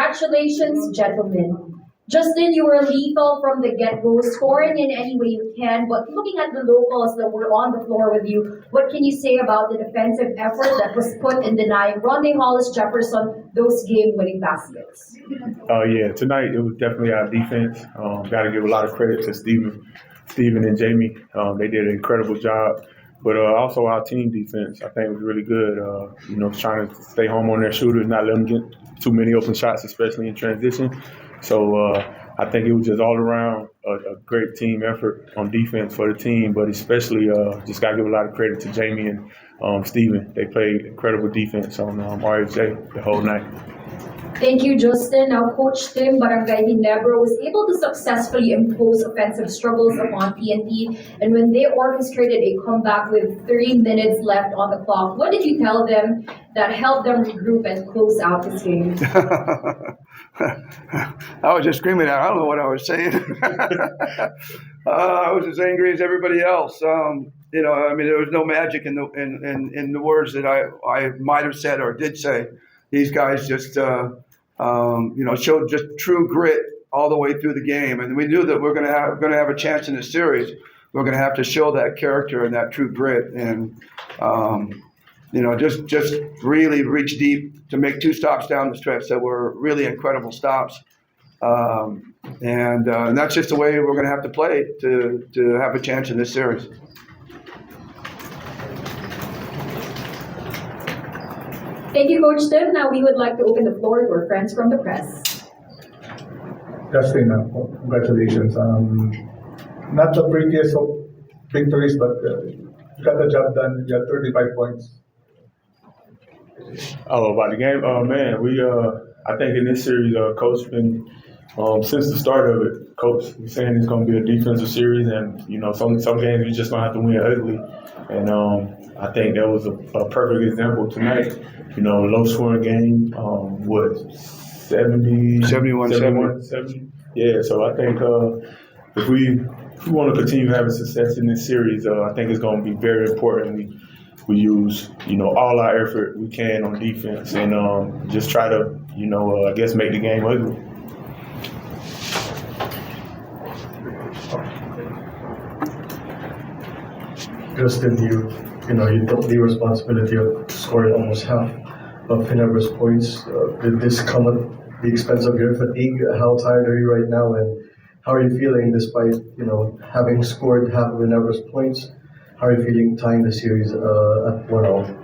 Congratulations, gentlemen. Justin, you were lethal from the get-go, scoring in any way you can, but looking at the locals that were on the floor with you, what can you say about the defensive effort that was put in denying Ronnie Hollis Jefferson those game-winning baskets? Yeah, tonight it was definitely our defense. Got to give a lot of credit to Steven and Jamie. They did an incredible job. But also our team defense, I think, was really good. Trying to stay home on their shooters, not let them get too many open shots, especially in transition. So I think it was just all around a great team effort on defense for the team, but especially just got to give a lot of credit to Jamie and Steven. They played incredible defense on RFJ the whole night. Thank you, Justin. Now, Coach Tim, Barangay Ginebra was able to successfully impose offensive struggles upon PNP, and when they orchestrated a comeback with 3 minutes left on the clock, what did you tell them that helped them regroup and close out this game? I was just screaming out. I don't know what I was saying. I was as angry as everybody else. There was no magic in the words that I might have said or did say. These guys just, showed just true grit all the way through the game, and we knew that we're going to have a chance in this series. We're going to have to show that character and that true grit, and just really reach deep to make 2 stops down the stretch that were really incredible stops, and that's just the way we're going to have to play to have a chance in this series. Thank you, Coach Tim. Now we would like to open the floor to our friends from the press. Justin, congratulations. Not the prettiest of victories, but you got the job done. You had 35 points. Oh, about the game? Man, I think in this series, Coach been, since the start of it, Coach was saying it's going to be a defensive series, and, some games you just going to have to win ugly. And I think that was a perfect example tonight. Low scoring game, 70? Yeah, so I think if we want to continue having success in this series, I think it's going to be very important we use, all our effort we can on defense and just try to, I guess make the game ugly. Justin, you took the responsibility of scoring almost half of Ginebra's points. Did this come at the expense of your fatigue? How tired are you right now, and how are you feeling despite having scored half of Ginebra's points? How are you feeling tying the series at 1-0?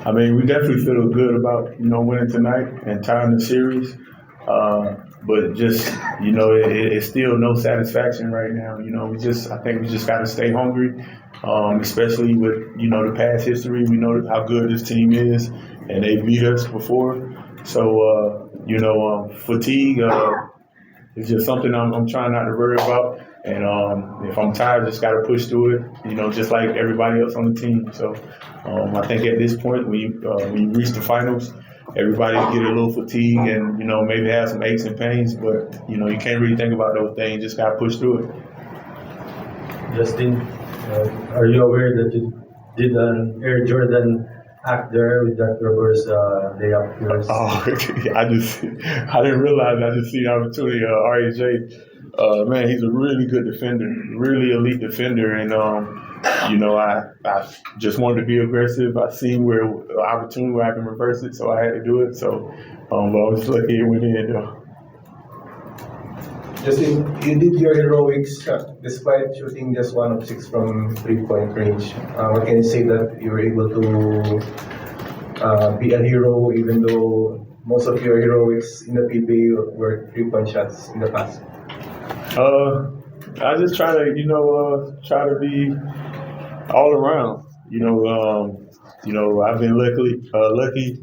I mean, we definitely feel good about winning tonight and tying the series. But just it's still no satisfaction right now. I think we just got to stay hungry, especially with the past history. We know how good this team is, and they beat us before. So fatigue is just something I'm trying not to worry about. And if I'm tired, I just got to push through it. Just like everybody else on the team. So I think at this point, when you reach the finals, everybody get a little fatigue and, maybe have some aches and pains, but, you can't really think about those things. Just got to push through it. Justin, are you aware that you did an Air Jordan act there with that reverse layup? I didn't realize. I just see the opportunity. RJ, man, he's a really good defender, really elite defender, and I just wanted to be aggressive. I seen where an opportunity where I can reverse it, so I had to do it. So, but I was lucky it went in, though. Justin, you did your heroics despite shooting just 1 of 6 from 3-point range. What can you say that you were able to be a hero even though most of your heroics in the PBA were 3-point shots in the past? I just try to be all around. I've been lucky,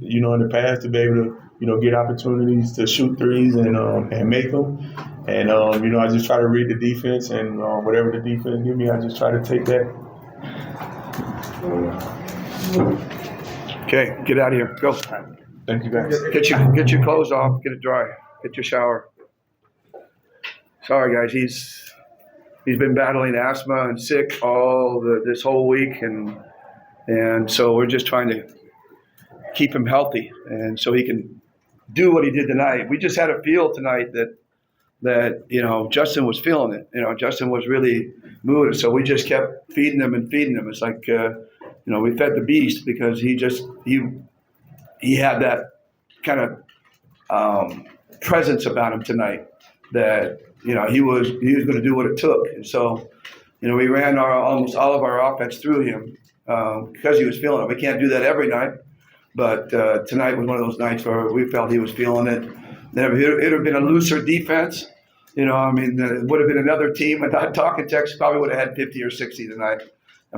in the past to be able to, get opportunities to shoot threes and make them. And, I just try to read the defense, and whatever the defense give me, I just try to take that. Okay, get out of here. Go. Thank you, guys. Get your clothes off. Get it dry. Get your shower. Sorry, guys. He's been battling asthma and sick this whole week, and so we're just trying to keep him healthy, and so he can do what he did tonight. We just had a feel tonight that Justin was feeling it. Justin was really moving. So we just kept feeding him and feeding him. It's like we fed the beast because he had that kind of presence about him tonight that he was going to do what it took. And so we ran almost all of our offense through him because he was feeling it. We can't do that every night, but tonight was one of those nights where we felt he was feeling it. It would have been a looser defense. It would have been another team. And Talking Tex probably would have had 50 or 60 tonight.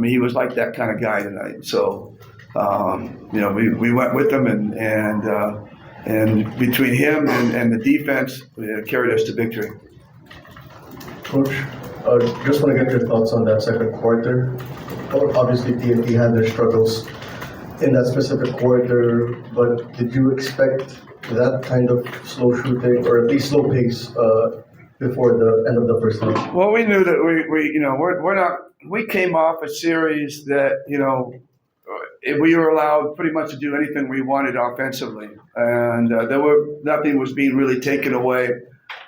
He was like that kind of guy tonight. So, we went with him, and between him and the defense, it carried us to victory. Coach, just want to get your thoughts on that second quarter. Obviously, TNT had their struggles in that specific quarter, but did you expect that kind of slow shooting or at least slow pace before the end of the first half? Well, we knew that we came off a series that we were allowed pretty much to do anything we wanted offensively, and nothing was being really taken away.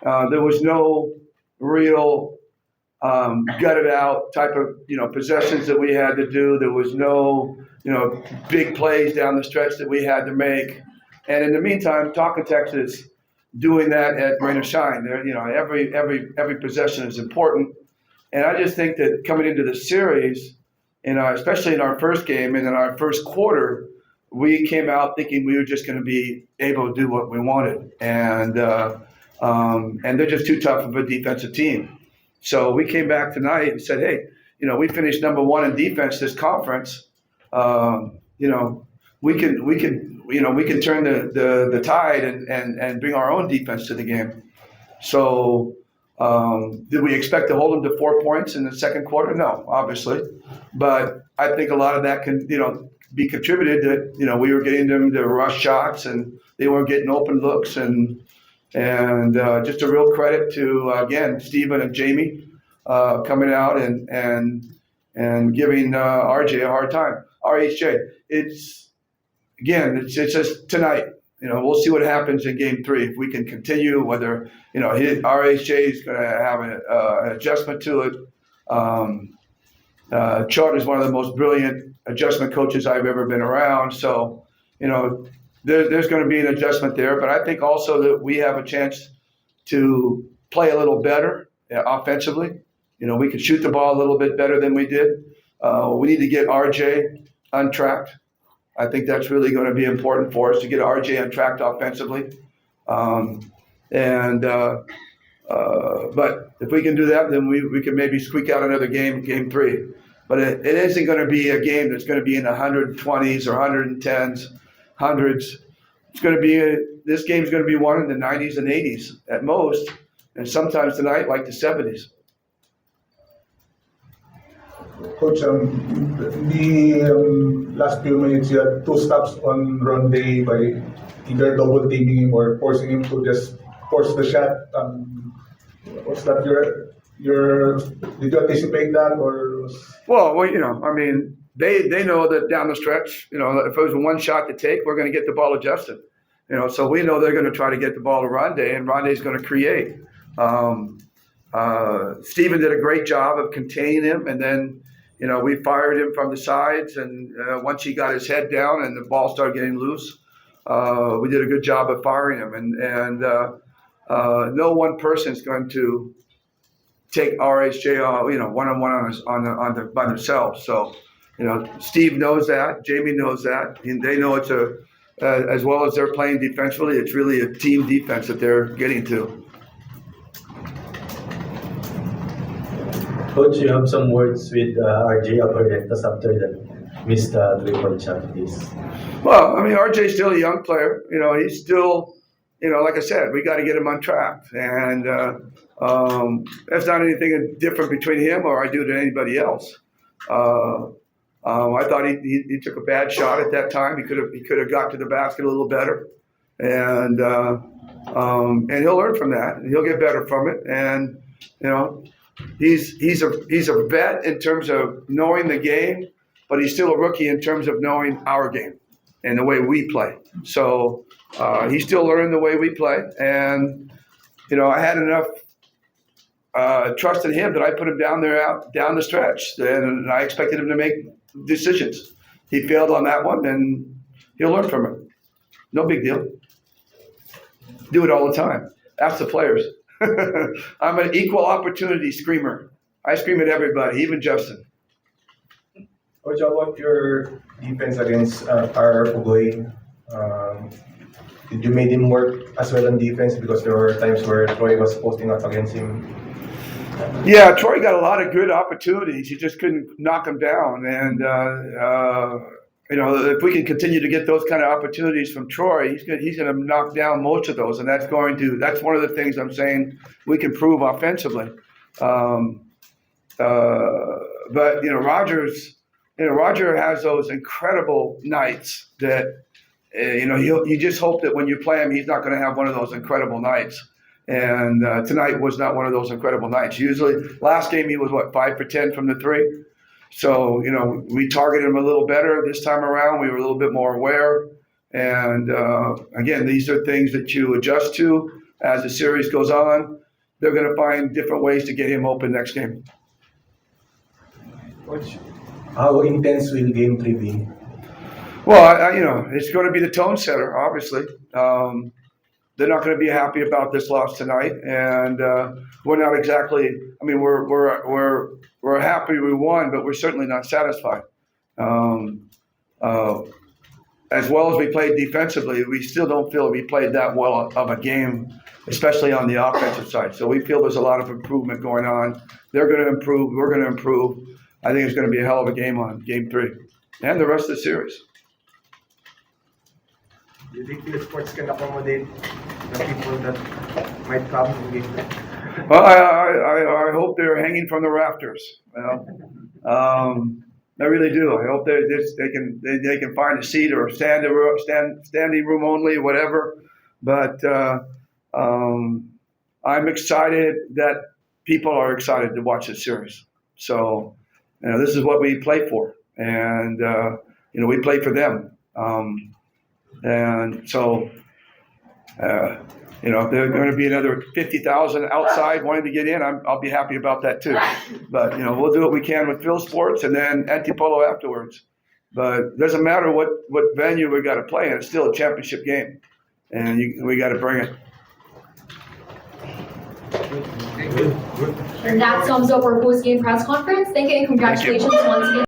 There was no real gutted out type of possessions that we had to do. There was no big plays down the stretch that we had to make. And in the meantime, Talking Texas doing that at rain or shine. There, every possession is important. And I just think that coming into the series, especially in our first game and in our first quarter, we came out thinking we were just going to be able to do what we wanted. And they're just too tough of a defensive team. So we came back tonight and said, hey, we finished number 1 in defense this conference. We can turn the tide and bring our own defense to the game. So did we expect to hold them to 4 points in the second quarter? No, obviously. But I think a lot of that can be contributed that we were getting them to rush shots and they weren't getting open looks, and just a real credit to again Stephen and Jamie coming out and giving RJ a hard time. RHJ, it's just tonight. We'll see what happens in Game 3 if we can continue. Whether RHJ is going to have an adjustment to it. Chart is one of the most brilliant adjustment coaches I've ever been around. So there's going to be an adjustment there. But I think also that we have a chance to play a little better offensively. We could shoot the ball a little bit better than we did. We need to get RJ untracked. I think that's really going to be important for us to get RJ untracked offensively. But if we can do that, then we can maybe squeak out another game 3. But it isn't going to be a game that's going to be in the 120s or 110s, hundreds. This game's going to be one in the 90s and 80s at most, and sometimes tonight like the 70s. Coach, the last few minutes you had 2 stops on Ronde by either double teaming him or forcing him to just force the shot. Was that did you anticipate that or? Well, they know that down the stretch, if it was a one shot to take, we're going to get the ball adjusted. So we know they're going to try to get the ball to Ronde, and Ronde's going to create. Stephen did a great job of containing him, and then we fired him from the sides, and once he got his head down and the ball started getting loose, we did a good job of firing him. And no one person is going to take RHJ, one-on-one by themselves. So, Steve knows that, Jamie knows that, and they know it's as well as they're playing defensively, it's really a team defense that they're getting to. Coach, you have some words with RJ Abarretas after that missed 3-point shot, please. Well, RJ's still a young player. He's still, like I said, we got to get him on track. And that's not anything different between him or I do to anybody else. I thought he took a bad shot at that time. He could have got to the basket a little better. And he'll learn from that. And he'll get better from it. And, he's a vet in terms of knowing the game, but he's still a rookie in terms of knowing our game. and the way we play. So he's still learning the way we play. And, you know, I had enough trust in him that I put him down there out down the stretch, and I expected him to make decisions. He failed on that one, and he'll learn from it. No big deal. Do it all the time. Ask the players. I'm an equal opportunity screamer. I scream at everybody, even Justin. Coach, how about your defense against our Pugoy? Did you make him work as well on defense? Because there were times where Troy was posting up against him. Yeah, Troy got a lot of good opportunities. He just couldn't knock them down. And, you know, if we can continue to get those kind of opportunities from Troy, he's going to knock down most of those. And that's one of the things I'm saying we can prove offensively. But, you know, Roger has those incredible nights that, you know, you just hope that when you play him, he's not going to have one of those incredible nights. And tonight was not one of those incredible nights. Usually, last game he was, 5 for 10 from the three? So, you know, we targeted him a little better this time around. We were a little bit more aware. And, again, these are things that you adjust to as the series goes on. They're going to find different ways to get him open next game. Coach, how intense will Game 3 be? Well, you know, it's going to be the tone setter, obviously. They're not going to be happy about this loss tonight, and we're not exactly. I mean, we're happy we won, but we're certainly not satisfied. As well as we played defensively, we still don't feel we played that well of a game, especially on the offensive side. So we feel there's a lot of improvement going on. They're going to improve. We're going to improve. I think it's going to be a hell of a game on Game 3 and the rest of the series. Do you think the sports can accommodate the people that might come in Game 3? Well, I hope they're hanging from the rafters. You know? I really do. I hope they can find a seat or standing room only, whatever. But I'm excited that people are excited to watch this series. So, you know, this is what we play for, and you know, we play for them. And so, you know, if there's going to be another 50,000 outside wanting to get in, I'll be happy about that too. But, you know, we'll do what we can with Phil Sports and then Antipolo afterwards. But it doesn't matter what venue we got to play in. It's still a championship game, and we got to bring it. And that sums up our post-game press conference. Thank you and congratulations once again.